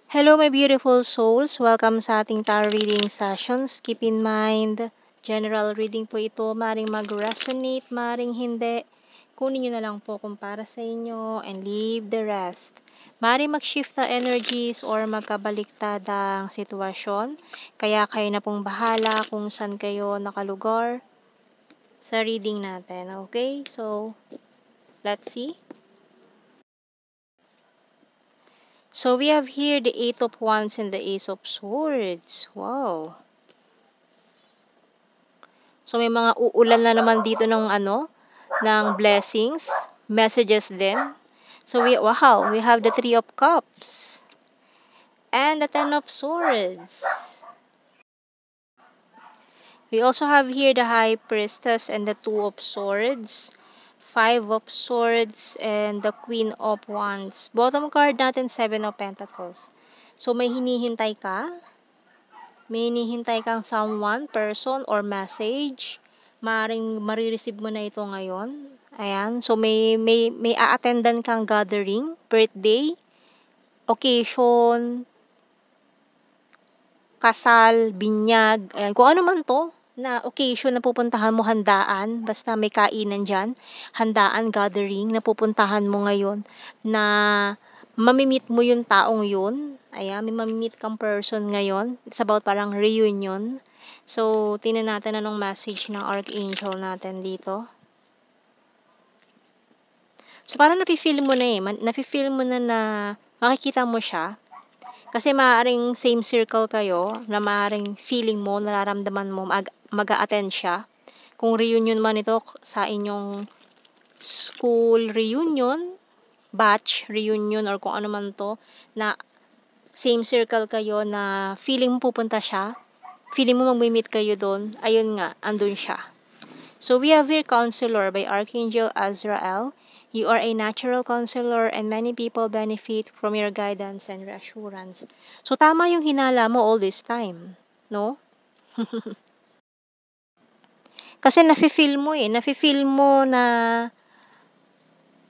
Hello, my beautiful souls. Welcome sa ating tarot reading sessions. Keep in mind, general reading po ito. Maring mag-resonate, maring hindi. Kunin nyo na lang po kung para sa inyo and leave the rest. Maring mag-shift na energies or magkabaliktad ang sitwasyon. Kaya kayo na pong bahala kung saan kayo nakalugar sa reading natin. Okay? So, let's see. So, we have here the Eight of Wands and the Ace of Swords. Wow. So, may mga uulan na naman dito ng blessings, messages din. So, we have the Three of Cups and the Ten of Swords. We also have here the High Priestess and the Two of Swords, Five of Swords, and the Queen of Wands. Bottom card natin, Seven of Pentacles. So, may hinihintay ka. May hinihintay kang someone, person, or message. Maring marireceive mo na ito ngayon. Ayan. So, may a-attendan kang gathering, birthday, occasion, kasal, binyag, ayan. Kung ano man to, na occasion na pupuntahan mo, handaan, basta may kainan dyan, handaan, gathering, na pupuntahan mo ngayon, na mamimit mo yung taong yun. Ayan, may mamimit kang person ngayon. It's about parang reunion. So, tingnan natin anong message ng Archangel natin dito. So, parang nafe-feel mo na nafe-feel mo na makikita mo siya. Kasi maaaring same circle kayo, na maaaring feeling mo, nararamdaman mo, mag-a-attend siya. Kung reunion man ito sa inyong school reunion, batch reunion, or kung ano man to, na same circle kayo, na feeling mo pupunta siya, feeling mo mag-meet kayo doon, ayun nga, andun siya. So, we have here Counselor by Archangel Azrael. You are a natural counselor and many people benefit from your guidance and reassurance. So, tama yung hinala mo all this time, no? Kasi nafe-feel mo na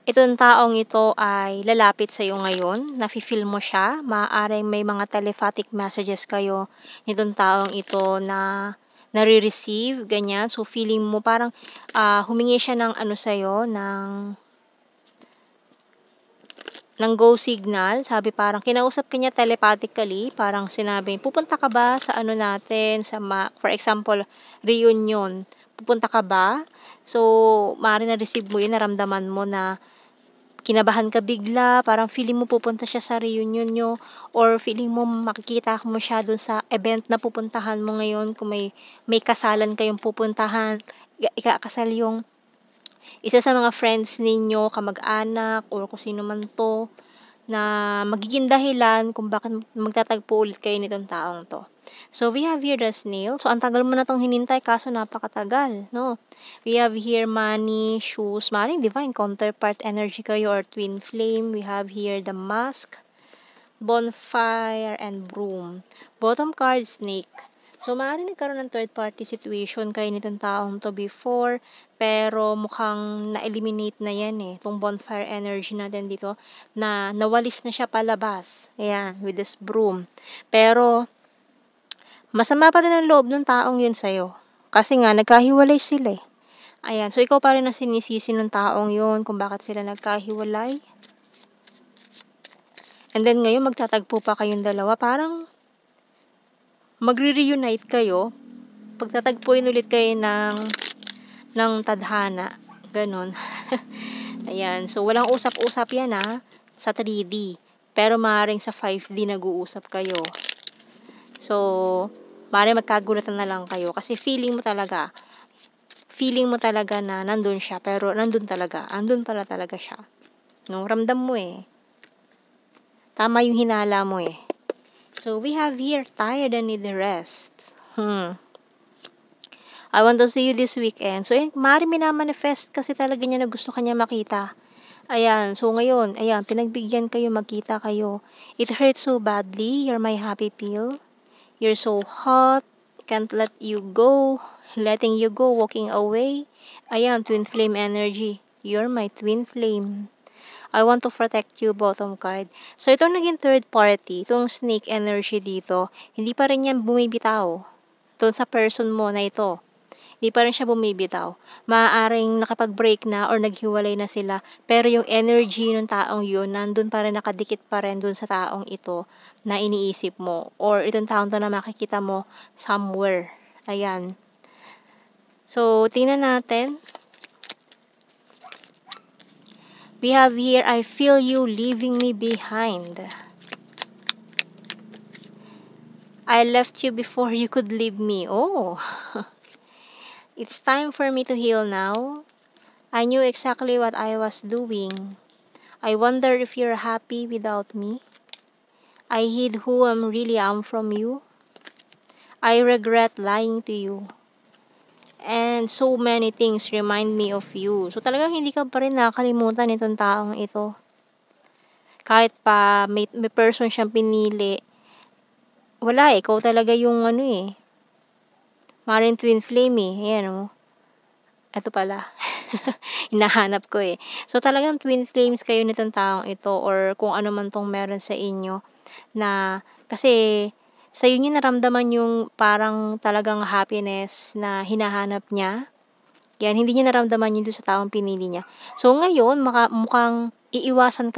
itong taong ito ay lalapit sa iyo ngayon. Nafe-feel mo siya. Maaaring may mga telepathic messages kayo nitong taong ito na nare-receive, ganyan. So, feeling mo parang humingi siya ng sa'yo, ng go signal. Sabi parang kinausap ka niya telepathically. Parang sinabi, pupunta ka ba sa natin, for example, reunion. Pupunta ka ba? So, maaaring na-receive mo yun, naramdaman mo na kinabahan ka bigla, parang feeling mo pupunta siya sa reunion nyo, or feeling mo makikita mo siya dun sa event na pupuntahan mo ngayon, kung may kasalan kayong pupuntahan, ikakasal yung isa sa mga friends ninyo, kamag-anak, or kung sino man to, na magiging dahilan kung bakit magtatagpo ulit kayo nitong taong to. So, we have here the snail. So, ang tagal mo na tong hinintay, kaso napakatagal, no? We have here money, shoes, maring divine counterpart energy kayo or twin flame. We have here the mask, bonfire, and broom. Bottom card, snake. So, maaaring nagkaroon ng third party situation kayo nitong taong to before, pero mukhang na-eliminate na yan itong bonfire energy natin dito, na nawalis na siya palabas. Ayan, with this broom. Pero, masama pa rin ang loob ng taong yun sa'yo. Kasi nga, nagkahiwalay sila Ayan, so ikaw pa rin ang sinisisi ng taong yun kung bakit sila nagkahiwalay. And then ngayon, magtatagpo pa kayong dalawa. Parang, magre-reunite kayo, pagtatagpuin ulit kayo ng tadhana, ganon. Ayan, so walang usap-usap yan sa 3D, pero maaaring sa 5D nag-uusap kayo. So, maaaring magkagulatan na lang kayo, kasi feeling mo talaga na nandun siya, pero andun pala talaga siya, no? Ramdam mo tama yung hinala mo So, we have here, tired and need the rest. I want to see you this weekend. So, maaaring minamanifest kasi talaga niya na gusto kanya makita. Ayan, so ngayon, ayan, pinagbigyan kayo, magkita kayo. It hurts so badly, you're my happy pill. You're so hot, can't let you go, letting you go, walking away. Ayan, twin flame energy. You're my twin flame. I want to protect you, bottom card. So, itong naging third party, itong snake energy dito, hindi pa rin yan bumibitaw doon sa person mo na ito. Hindi pa rin siya bumibitaw. Maaaring nakapag-break na or naghiwalay na sila, pero yung energy ng taong yun, nandun pa rin, nakadikit pa rin dun sa taong ito na iniisip mo. Or itong taong to na makikita mo somewhere. Ayan. So, tingnan natin. We have here, I feel you leaving me behind. I left you before you could leave me. Oh, it's time for me to heal now. I knew exactly what I was doing. I wonder if you're happy without me. I hid who I really am from you. I regret lying to you. And so many things remind me of you. So talagang hindi ka pa rin nakakalimutan itong taong ito. Kahit pa may person siyang pinili, wala eh, ikaw talaga yung ano eh. Maring twin flame eh. Ayan oh. Ito pala. Hinahanap ko eh. So talagang twin flames kayo nitong taong ito or kung ano man tong meron sa inyo na kasi sa'yo niya naramdaman yung parang talagang happiness na hinahanap niya. Yan, hindi niya naramdaman yun doon sa taong pinili niya. So ngayon, mukhang iiwasan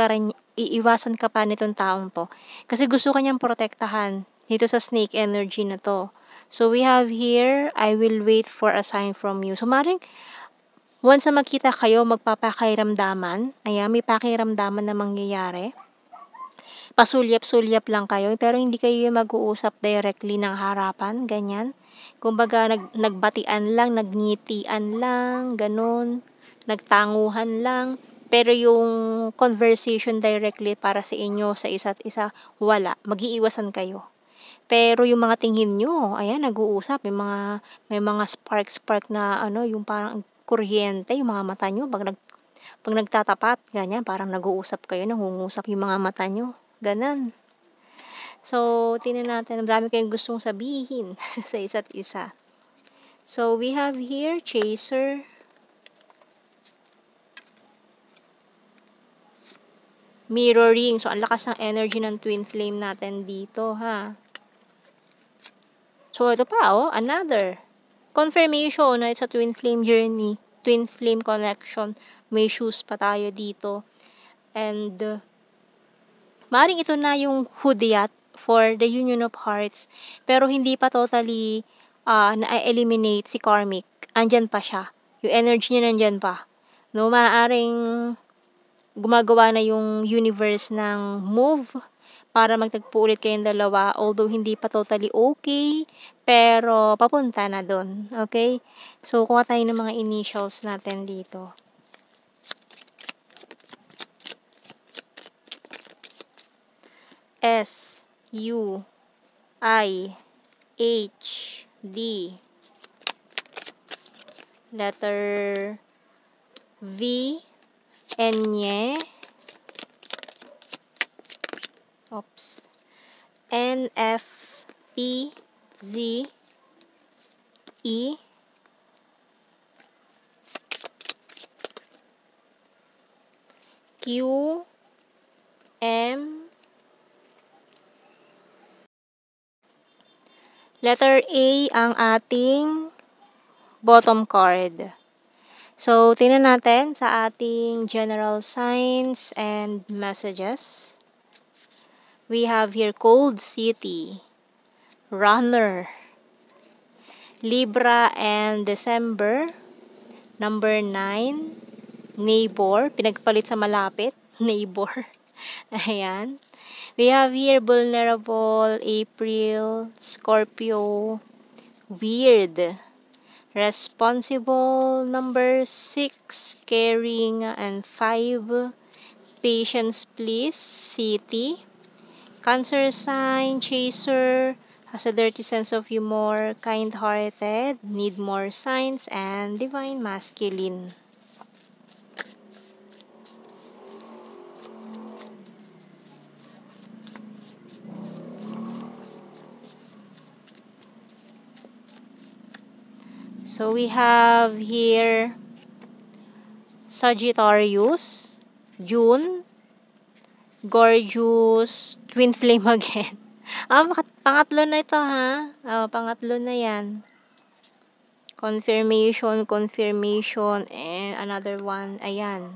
ka pa nitong taong to. Kasi gusto ka niyang protektahan dito sa snake energy na to. So we have here, I will wait for a sign from you. So maring once na magkita kayo, magpapakairamdaman. Ayan, may pakiramdaman na mangyayari. Pasulyap-sulyap lang kayo, pero hindi kayo yung mag-uusap directly ng harapan, ganyan. Kumbaga, nagbatian lang, nagngitian lang, ganun, nagtanguhan lang. Pero yung conversation directly para sa inyo, sa isa't isa, wala. Mag-iiwasan kayo. Pero yung mga tingin nyo, ayan, nag-uusap. May mga spark na ano, yung parang kuryente, yung mga mata nyo, pag nagtatapat, ganyan, parang nag-uusap kayo, nangungusap yung mga mata nyo. Ganon. So, tingnan natin, marami kayong gustong sabihin sa isa't isa. So, we have here, Chaser. Mirroring. So, ang lakas ng energy ng twin flame natin dito, ha. So, ito pa, oh, another. Confirmation na it's a twin flame journey. Twin flame connection. May shoes pa tayo dito. And, maring ito na yung hudyat for the union of hearts, pero hindi pa totally na-eliminate si karmic. Andyan pa siya. Yung energy niya nandyan pa. No, maaaring gumagawa na yung universe ng move para magtagpo ulit kayong dalawa, although hindi pa totally okay, pero papunta na dun. Okay? So, kuha tayo ng mga initials natin dito. S, U, I, H, D. Letter V, Enye. Oops. N, F, P, Z, E. Q, M. Letter A ang ating bottom card. So, tingnan natin sa ating general signs and messages. We have here Cold City, Runner, Libra and December, number 9, Neighbor, pinagpalit sa malapit, Neighbor. Ayan. We have here Vulnerable, April, Scorpio, Weird, Responsible, number 6, Caring, and 5, Patience Please, City, Cancer sign, Chaser, has a dirty sense of humor, kind-hearted, need more signs, and Divine Masculine. So we have here Sagittarius, June, Gorgeous, Twin Flame again. Pangatlo na ito ha. Pangatlo na yan. Confirmation, and another one. Ayan.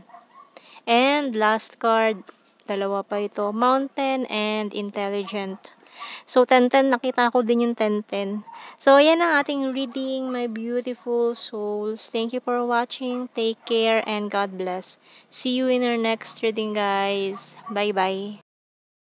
And last card, dalawa pa ito. Mountain and Intelligent. So, 10-10, nakita ko din yung 10-10. So, ayan ang ating reading, my beautiful souls. Thank you for watching. Take care and God bless. See you in our next reading, guys. Bye-bye.